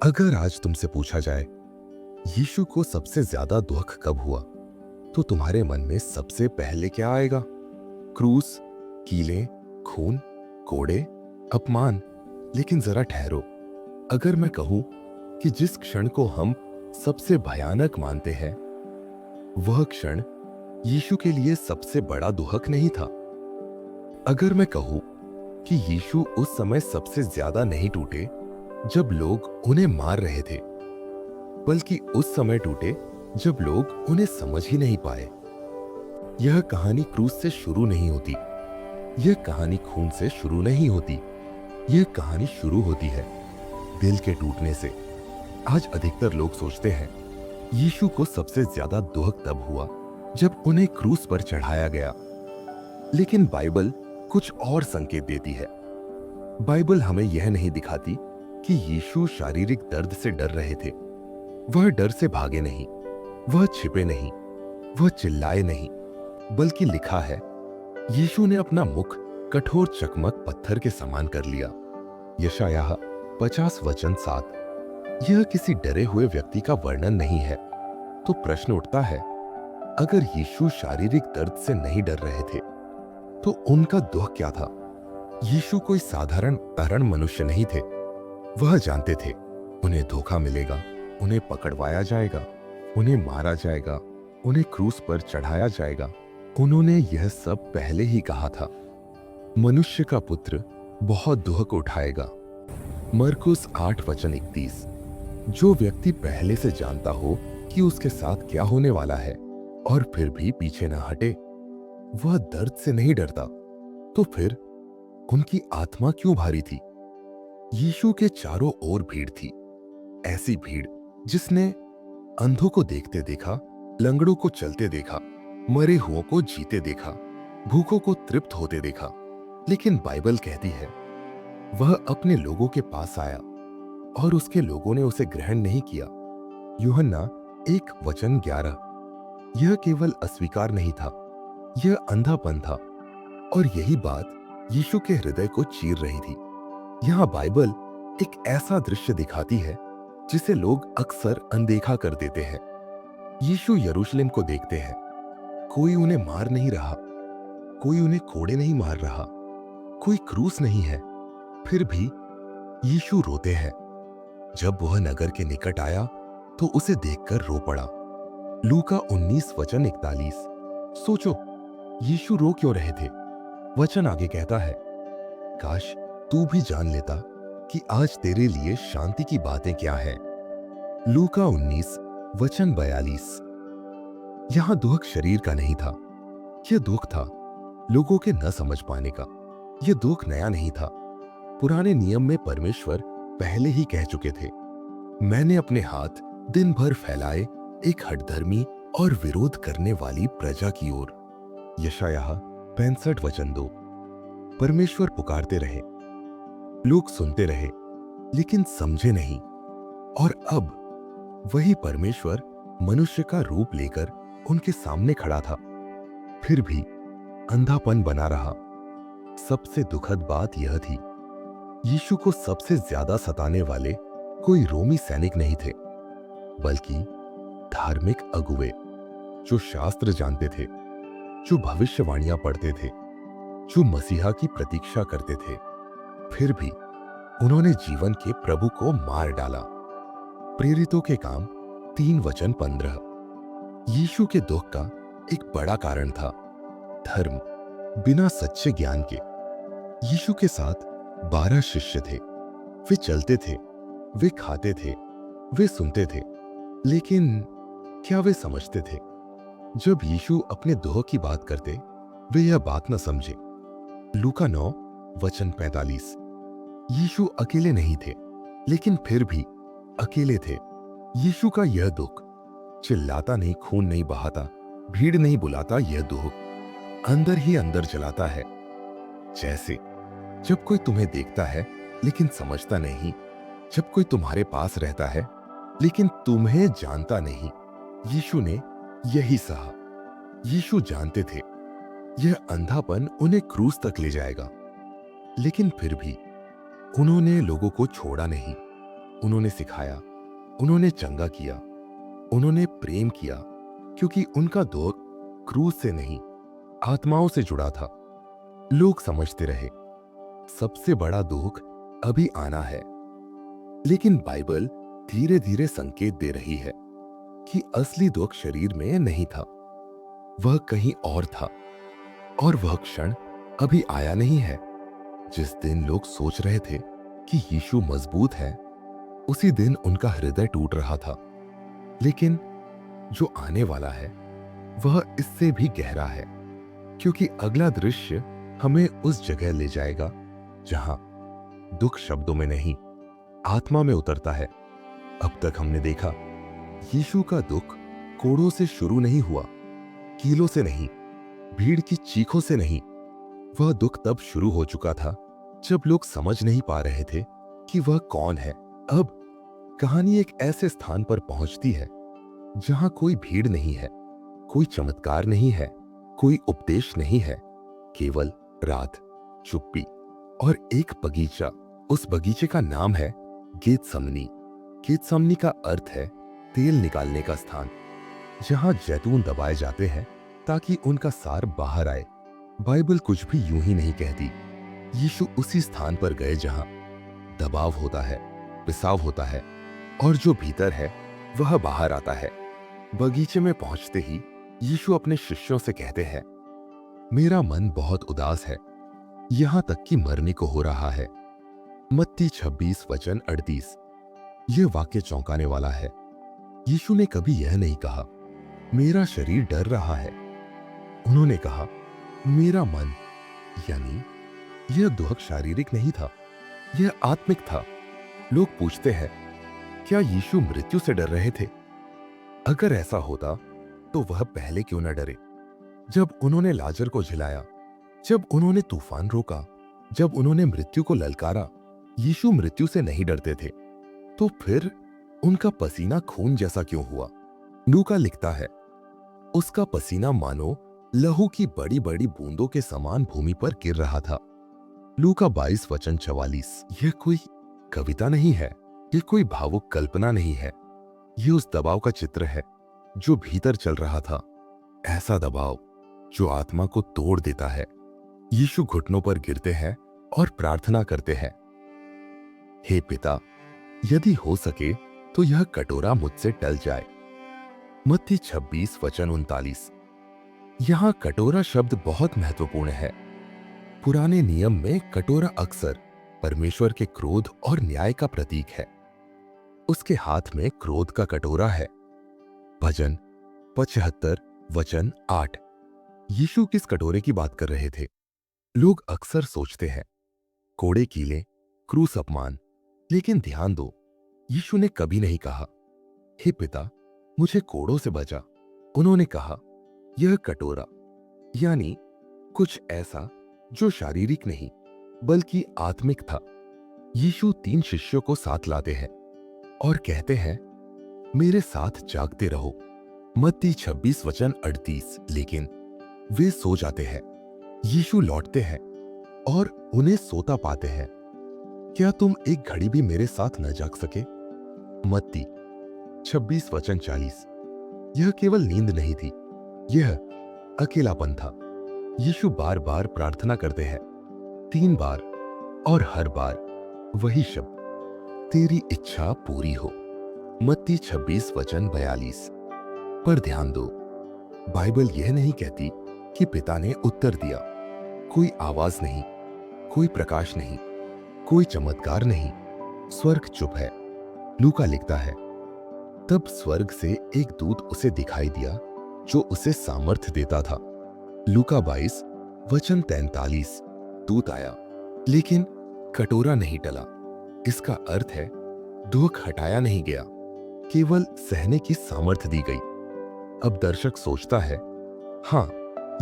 अगर आज तुमसे पूछा जाए यीशु को सबसे ज्यादा दुख कब हुआ, तो तुम्हारे मन में सबसे पहले क्या आएगा? क्रूस, कीलें, खून, कोड़े, अपमान? लेकिन जरा ठहरो। अगर मैं कहूं कि जिस क्षण को हम सबसे भयानक मानते हैं, वह क्षण यीशु के लिए सबसे बड़ा दुख नहीं था। अगर मैं कहूं कि यीशु उस समय सबसे ज्यादा नहीं टूटे जब लोग उन्हें मार रहे थे, बल्कि उस समय टूटे जब लोग उन्हें समझ ही नहीं पाए। यह कहानी क्रूस से शुरू नहीं होती, यह कहानी खून से शुरू नहीं होती, यह कहानी शुरू होती है दिल के टूटने से। आज अधिकतर लोग सोचते हैं यीशु को सबसे ज्यादा दुख तब हुआ जब उन्हें क्रूस पर चढ़ाया गया, लेकिन बाइबल कुछ और संकेत देती है। बाइबल हमें यह नहीं दिखाती कि यीशु शारीरिक दर्द से डर रहे थे। वह डर से भागे नहीं, वह छिपे नहीं, वह चिल्लाए नहीं, बल्कि लिखा है यीशु ने अपना मुख कठोर चकमक पत्थर के समान कर लिया। यशायाह 50:7। यह किसी डरे हुए व्यक्ति का वर्णन नहीं है। तो प्रश्न उठता है, अगर यीशु शारीरिक दर्द से नहीं डर रहे थे, तो उनका दुख क्या था? यीशु कोई साधारण मनुष्य नहीं थे। वह जानते थे उन्हें धोखा मिलेगा, उन्हें पकड़वाया जाएगा, उन्हें मारा जाएगा, उन्हें क्रूस पर चढ़ाया जाएगा। उन्होंने यह सब पहले ही कहा था। मनुष्य का पुत्र बहुत दुख उठाएगा। मरकुस 8:31। जो व्यक्ति पहले से जानता हो कि उसके साथ क्या होने वाला है और फिर भी पीछे न हटे, वह दर्द से नहीं डरता। तो फिर उनकी आत्मा क्यों भारी थी? यीशु के चारों ओर भीड़ थी, ऐसी भीड़ जिसने अंधों को देखते देखा, लंगड़ों को चलते देखा, मरे हुओं को जीते देखा, भूखों को तृप्त होते देखा। लेकिन बाइबल कहती है वह अपने लोगों के पास आया और उसके लोगों ने उसे ग्रहण नहीं किया। यूहन्ना 1:11। यह केवल अस्वीकार नहीं था, यह अंधापन था। और यही बात यीशु के हृदय को चीर रही थी। यहाँ बाइबल एक ऐसा दृश्य दिखाती है जिसे लोग अक्सर अनदेखा कर देते हैं। यीशु यरूशलेम को देखते हैं। कोई उन्हें मार नहीं रहा, कोई उन्हें कोड़े नहीं मार रहा, कोई क्रूस नहीं है। फिर भी यीशु रोते हैं। जब वह नगर के निकट आया तो उसे देखकर रो पड़ा। लूका 19:41। सोचो, यीशु रो क्यों रहे थे? वचन आगे कहता है, काश तू भी जान लेता कि आज तेरे लिए शांति की बातें क्या है। लूका 19:42। यहां दुख शरीर का नहीं था, यह दुख था लोगों के न समझ पाने का। यह दुख नया नहीं था। पुराने नियम में परमेश्वर पहले ही कह चुके थे, मैंने अपने हाथ दिन भर फैलाए एक हठधर्मी और विरोध करने वाली प्रजा की ओर। यशायाह 65:2। परमेश्वर पुकारते रहे, लोग सुनते रहे, लेकिन समझे नहीं। और अब वही परमेश्वर मनुष्य का रूप लेकर उनके सामने खड़ा था, फिर भी अंधापन बना रहा। सबसे दुखद बात यह थी, यीशु को सबसे ज्यादा सताने वाले कोई रोमी सैनिक नहीं थे, बल्कि धार्मिक अगुवे, जो शास्त्र जानते थे, जो भविष्यवाणियां पढ़ते थे, जो मसीहा की प्रतीक्षा करते थे। फिर भी उन्होंने जीवन के प्रभु को मार डाला। प्रेरितों के काम 3:15। यीशु के दुख का एक बड़ा कारण था धर्म, बिना सच्चे ज्ञान के। यीशु के साथ 12 शिष्य थे। वे चलते थे, वे खाते थे, वे सुनते थे, लेकिन क्या वे समझते थे? जब यीशु अपने दुख की बात करते, वे यह बात न समझे। लूका 9:45। यीशु अकेले नहीं थे, लेकिन फिर भी अकेले थे। यीशु का यह दुख चिल्लाता नहीं, खून नहीं बहाता, भीड़ नहीं बुलाता। यह दुख अंदर ही अंदर जलाता है। जैसे जब कोई तुम्हें देखता है लेकिन समझता नहीं, जब कोई तुम्हारे पास रहता है लेकिन तुम्हें जानता नहीं। यीशु ने यही सहा। यीशु जानते थे यह अंधापन उन्हें क्रूस तक ले जाएगा, लेकिन फिर भी उन्होंने लोगों को छोड़ा नहीं। उन्होंने सिखाया, उन्होंने चंगा किया, उन्होंने प्रेम किया, क्योंकि उनका दुख क्रूस से नहीं, आत्माओं से जुड़ा था। लोग समझते रहे सबसे बड़ा दुख अभी आना है, लेकिन बाइबल धीरे धीरे संकेत दे रही है कि असली दुख शरीर में नहीं था, वह कहीं और था। और वह क्षण अभी आया नहीं है। जिस दिन लोग सोच रहे थे कि यीशु मजबूत है, उसी दिन उनका हृदय टूट रहा था। लेकिन जो आने वाला है वह इससे भी गहरा है, क्योंकि अगला दृश्य हमें उस जगह ले जाएगा जहां दुख शब्दों में नहीं, आत्मा में उतरता है। अब तक हमने देखा यीशु का दुख कोड़ों से शुरू नहीं हुआ, कीलों से नहीं, भीड़ की चीखों से नहीं। वह दुख तब शुरू हो चुका था जब लोग समझ नहीं पा रहे थे कि वह कौन है। अब कहानी एक ऐसे स्थान पर पहुंचती है जहां कोई भीड़ नहीं है, कोई चमत्कार नहीं है, कोई उपदेश नहीं है, केवल रात, चुप्पी और एक बगीचा। उस बगीचे का नाम है गेतसमनी। गेतसमनी का अर्थ है तेल निकालने का स्थान, जहां जैतून दबाए जाते हैं ताकि उनका सार बाहर आए। बाइबल कुछ भी यूं ही नहीं कहती। यीशु उसी स्थान पर गए जहां दबाव होता है, पिसाव होता है, और जो भीतर है वह बाहर आता है। बगीचे में पहुंचते ही यीशु अपने शिष्यों से कहते हैं, मेरा मन बहुत उदास है, यहां तक कि मरने को हो रहा है। मत्ती 26:38। यह वाक्य चौंकाने वाला है। यीशु ने कभी यह नहीं कहा, मेरा शरीर डर रहा है। उन्होंने कहा, मेरा मन, यानी यह दुख शारीरिक नहीं था, यह आत्मिक था। लोग पूछते हैं, क्या यीशु मृत्यु से डर रहे थे? अगर ऐसा होता तो वह पहले क्यों न डरे? जब उन्होंने लाजर को झिलाया, जब उन्होंने तूफान रोका, जब उन्होंने मृत्यु को ललकारा, यीशु मृत्यु से नहीं डरते थे। तो फिर उनका पसीना खून जैसा क्यों हुआ? लूका लिखता है, उसका पसीना मानो लहू की बड़ी बड़ी बूंदों के समान भूमि पर गिर रहा था। लूका 22:44। यह कोई कविता नहीं है, यह कोई भावुक कल्पना नहीं है। यह उस दबाव का चित्र है जो भीतर चल रहा था, ऐसा दबाव जो आत्मा को तोड़ देता है। यीशु घुटनों पर गिरते हैं और प्रार्थना करते हैं, हे पिता, यदि हो सके तो यह कटोरा मुझसे टल जाए। मत्ती 26:39। यहां कटोरा शब्द बहुत महत्वपूर्ण है। पुराने नियम में कटोरा अक्सर परमेश्वर के क्रोध और न्याय का प्रतीक है। उसके हाथ में क्रोध का कटोरा है। भजन 75:8। यीशु किस कटोरे की बात कर रहे थे? लोग अक्सर सोचते हैं कोड़े कीले, क्रूस अपमान, लेकिन ध्यान दो, यीशु ने कभी नहीं कहा, हे पिता, मुझे कोड़ों से बचा। उन्होंने कहा, यह कटोरा, यानी कुछ ऐसा जो शारीरिक नहीं बल्कि आत्मिक था। यीशु 3 शिष्यों को साथ लाते हैं और कहते हैं, मेरे साथ जागते रहो। मत्ती 26:38। लेकिन वे सो जाते हैं। यीशु लौटते हैं और उन्हें सोता पाते हैं। क्या तुम एक घड़ी भी मेरे साथ न जाग सके? मत्ती 26:40। यह केवल नींद नहीं थी, यह अकेलापन था। यीशु बार बार प्रार्थना करते हैं, 3 बार, और हर बार वही शब्द, तेरी इच्छा पूरी हो। मत्ती 26:42। पर ध्यान दो, बाइबल यह नहीं कहती कि पिता ने उत्तर दिया। कोई आवाज नहीं, कोई प्रकाश नहीं, कोई चमत्कार नहीं, स्वर्ग चुप है। लूका लिखता है, तब स्वर्ग से एक दूत उसे दिखाई दिया जो उसे सामर्थ्य देता था। लूका 22:43। दूत आया, लेकिन कटोरा नहीं टला। इसका अर्थ है दुख हटाया नहीं गया, केवल सहने की सामर्थ्य दी गई। अब दर्शक सोचता है, हां,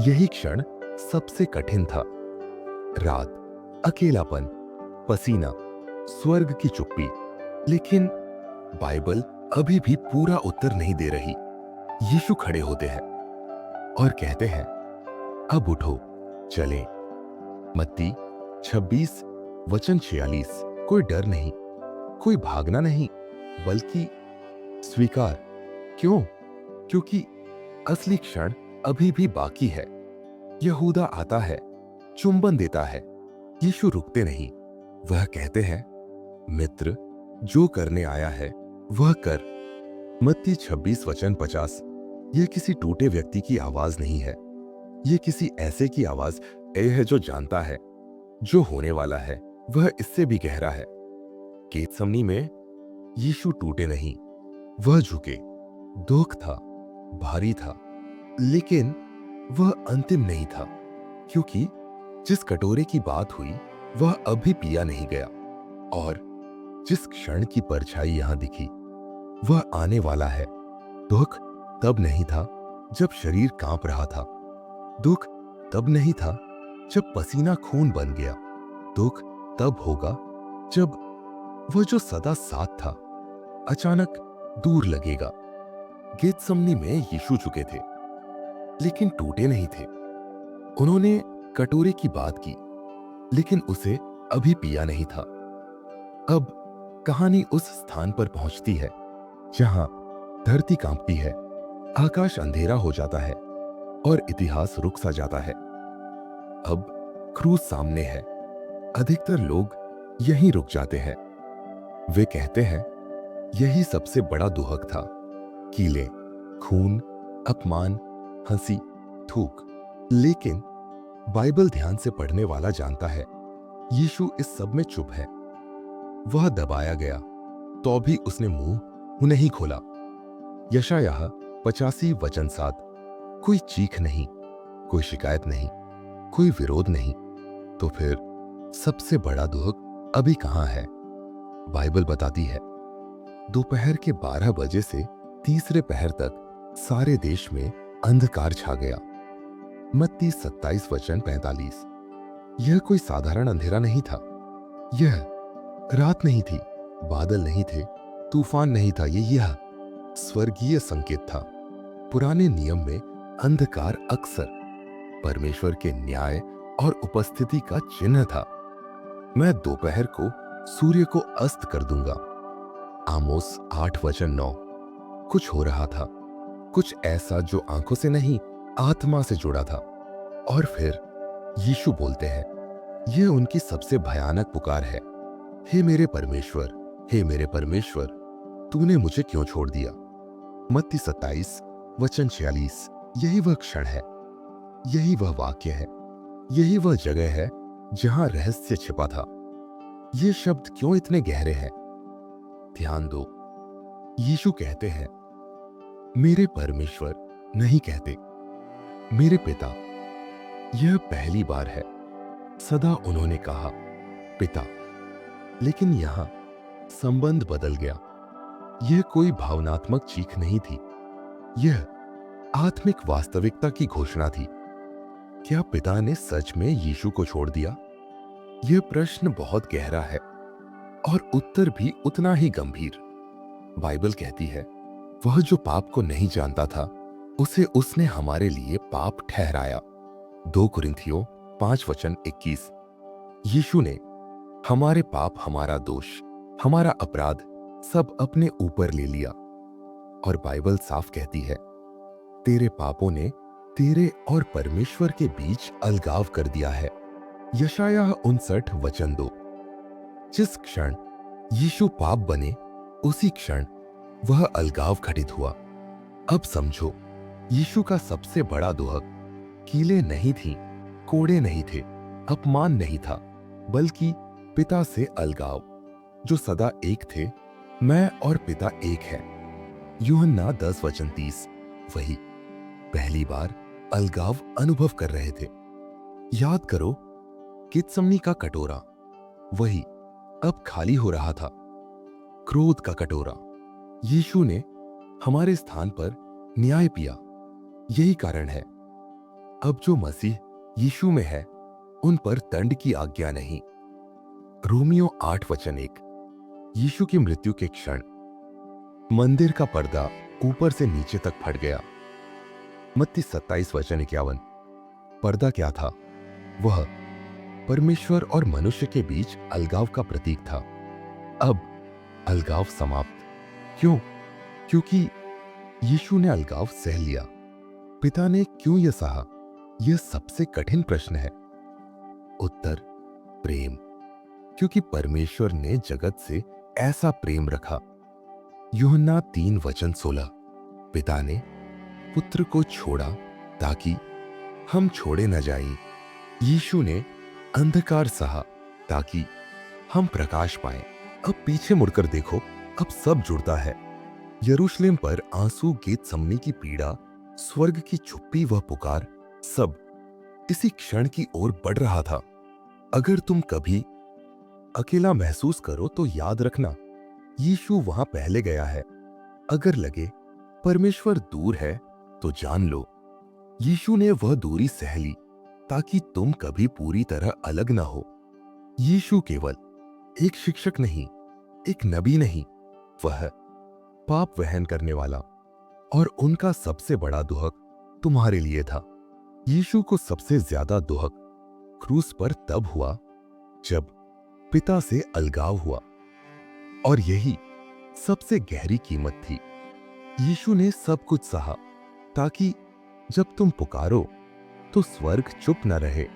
यही क्षण सबसे कठिन था। रात, अकेलापन, पसीना, स्वर्ग की चुप्पी। लेकिन बाइबल अभी भी पूरा उत्तर नहीं दे रही। यीशु खड़े होते हैं और कहते हैं, अब उठो, चलें। मत्ती 26:46। कोई डर नहीं, कोई भागना नहीं, बल्कि स्वीकार। क्यों? क्योंकि असली क्षण अभी भी बाकी है। यहूदा आता है, चुंबन देता है। यीशु रुकते नहीं। वह कहते हैं, मित्र, जो करने आया है वह कर। मत्ती 26 वचन 50। यह किसी टूटे व्यक्ति की आवाज नहीं है। यह किसी ऐसे की आवाज है जो जानता है जो होने वाला है वह इससे भी गहरा है। गेतसमनी में यीशु टूटे नहीं, वह झुके। दुख था, भारी था, लेकिन वह अंतिम नहीं था, क्योंकि जिस कटोरे की बात हुई वह अभी पिया नहीं गया, और जिस क्षण की परछाई यहां दिखी वह आने वाला है। दुख तब नहीं था जब शरीर कांप रहा था। दुख तब नहीं था जब पसीना खून बन गया। दुख तब होगा जब वह जो सदा साथ था अचानक दूर लगेगा। गेतसमनी में यीशु झुके थे, लेकिन टूटे नहीं थे। उन्होंने कटोरे की बात की, लेकिन उसे अभी पिया नहीं था। अब कहानी उस स्थान पर पहुंचती है जहां धरती कांपती है, आकाश अंधेरा हो जाता है और इतिहास रुक सा जाता है। अब क्रूस सामने है। अधिकतर लोग यहीं रुक जाते हैं। वे कहते हैं, यही सबसे बड़ा दुहक था। कीले, खून, अपमान, हंसी, थूक। लेकिन बाइबल ध्यान से पढ़ने वाला जानता है, यीशु इस सब में चुप है। वह दबाया गया, तो भी उसने मुंह नहीं खोला। यशायाह 85 वचन 7। कोई चीख नहीं, कोई शिकायत नहीं, कोई विरोध नहीं। तो फिर सबसे बड़ा दुख अभी कहां है? बाइबल बताती है, दोपहर के 12 बजे से तीसरे पहर तक सारे देश में अंधकार छा गया। मत्ती 27 वचन 45। यह कोई साधारण अंधेरा नहीं था। यह रात नहीं थी, बादल नहीं थे, तूफान नहीं था। यह स्वर्गीय संकेत था। पुराने नियम में अंधकार अक्सर परमेश्वर के न्याय और उपस्थिति का चिन्ह था। मैं दोपहर को सूर्य को अस्त कर दूंगा। आमोस 8 वचन 9। कुछ हो रहा था, कुछ ऐसा जो आंखों से नहीं आत्मा से जुड़ा था। और फिर यीशु बोलते हैं, यह उनकी सबसे भयानक पुकार है, हे मेरे परमेश्वर, हे मेरे परमेश्वर, तूने मुझे क्यों छोड़ दिया? मत्ती 27 वचन 46। यही वह क्षण है, यही वह वाक्य है, यही वह जगह है जहां रहस्य छिपा था। ये शब्द क्यों इतने गहरे हैं? ध्यान दो, यीशु कहते हैं, मेरे परमेश्वर नहीं कहते, मेरे पिता। यह पहली बार है। सदा उन्होंने कहा पिता, लेकिन यहां संबंध बदल गया। यह कोई भावनात्मक चीख नहीं थी, यह आत्मिक वास्तविकता की घोषणा थी। क्या पिता ने सच में यीशु को छोड़ दिया? यह प्रश्न बहुत गहरा है और उत्तर भी उतना ही गंभीर। बाइबल कहती है, वह जो पाप को नहीं जानता था उसे उसने हमारे लिए पाप ठहराया। 2 कुरिन्थियों 5 वचन 21। यीशु ने हमारे पाप, हमारा दोष, हमारा अपराध सब अपने ऊपर ले लिया। और बाइबल साफ कहती है, तेरे पापों ने तेरे और परमेश्वर के बीच अलगाव कर दिया है। यशायाह 59 वचन 2। जिस क्षण यीशु पाप बने उसी क्षण वह अलगाव घटित हुआ। अब समझो, यीशु का सबसे बड़ा दुहक कीले नहीं थी, कोड़े नहीं थे, अपमान नहीं था, बल्कि पिता से अलगाव। जो सदा एक थे, मैं और पिता एक है। यूहन्ना 10 वचन 30। वही पहली बार अलगाव अनुभव कर रहे थे। याद करो, गेतसमनी का कटोरा वही अब खाली हो रहा था। क्रोध का कटोरा यीशु ने हमारे स्थान पर न्याय पिया। यही कारण है अब जो मसीह यीशु में है उन पर दंड की आज्ञा नहीं। रोमियो 8 वचन 1। यीशु की मृत्यु के क्षण मंदिर का पर्दा ऊपर से नीचे तक फट गया। मत्ती 27 वचन 51। पर्दा क्या था? वह परमेश्वर और मनुष्य के बीच अलगाव का प्रतीक था। अब अलगाव समाप्त। क्यों? क्योंकि यीशु ने अलगाव सह लिया। पिता ने क्यों यह सहा? यह सबसे कठिन प्रश्न है। उत्तर, प्रेम। क्योंकि परमेश्वर ने जगत से ऐसा प्रेम रखा। यूहन्ना 3:16। पिता ने पुत्र को छोड़ा ताकि हम छोड़े न जाएं। यीशु ने अंधकार सहा ताकि हम प्रकाश पाएं। अब पीछे मुड़कर देखो, अब सब जुड़ता है। यरूशलेम पर आंसू, गेतसमनी की पीड़ा, स्वर्ग की चुप्पी व पुकार, सब इसी क्षण की ओर बढ़ रहा था। अगर तुम कभी अकेला महसूस करो तो याद रखना, यीशु वहां पहले गया है। अगर लगे परमेश्वर दूर है तो जान लो, यीशु ने वह दूरी सह ली ताकि तुम कभी पूरी तरह अलग ना हो। यीशु केवल एक शिक्षक नहीं, एक नबी नहीं, वह पाप वहन करने वाला, और उनका सबसे बड़ा दुहक तुम्हारे लिए था। यीशु को सबसे ज्यादा दुहक क्रूस पर तब हुआ जब पिता से अलगाव हुआ, और यही सबसे गहरी कीमत थी। यीशु ने सब कुछ सहा ताकि जब तुम पुकारो तो स्वर्ग चुप न रहे।